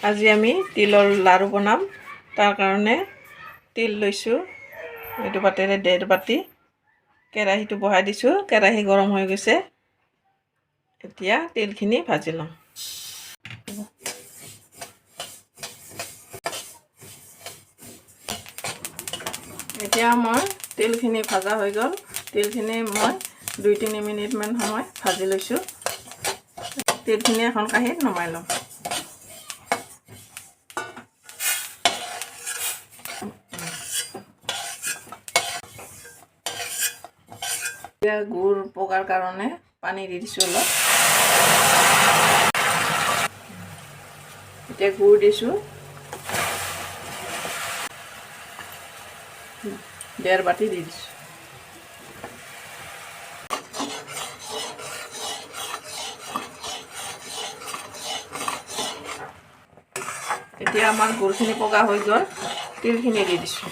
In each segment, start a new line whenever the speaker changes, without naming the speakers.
আজি আমি তিলৰ লাড়ু বনাম তাৰ কাৰণে তিল লৈছোঁ এইটো বাটেৰে 1.5 বাটি কেৰাহীটো বহাই দিছোঁ কেৰাহী গৰম হৈ গৈছে এতিয়া তিলখিনি ভাজি লম এতিয়া মই তিলখিনি ভাজা হৈ গ'ল তিলখিনি মই 2-3 মিনিট মান সময় ভাজি লৈছোঁ তিলখিনি এখন কাঁহীত নমাই লম এতিয়া গুড় পগাৰ কাৰণে পানী দি দিছোঁ অলপ এতিয়া গুড় দিছোঁ 1.5 বাটি দি দিছোঁ এতিয়া আমাৰ গুড়খিনি পগা হৈ গ'ল তিলখিনি দি দিছোঁ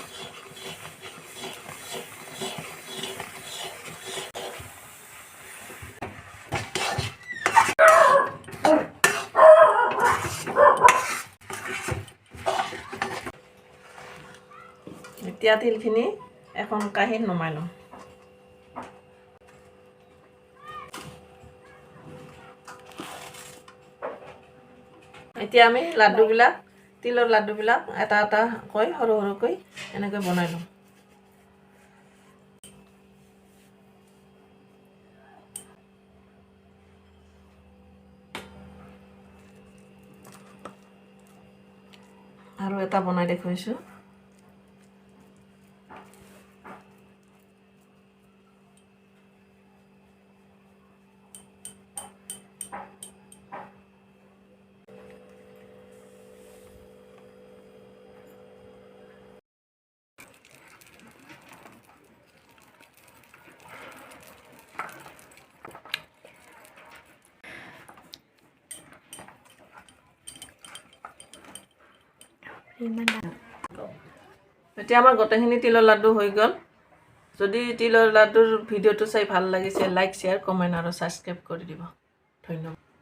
এতিয়া তিলখিনি এখন কাঁহীত নমাই লম এতিয়া আমি লাড্ডুবিলাক তিলৰ লাড্ডুবিলাক এটা এটা কৈ সৰু সৰুকৈ এনেকৈ বনাই লম আৰু এটা বনাই দেখুৱাইছোঁ এতিয়া আমাৰ গোটেইখিনি তিলৰ লাড্ডু হৈ গ'ল যদি তিলৰ লাড্ডুৰ ভিডিঅ'টো চাই ভাল লাগিছে লাইক শ্বেয়াৰ কমেণ্ট আৰু ছাবস্ক্ৰাইব কৰি দিব ধন্যবাদ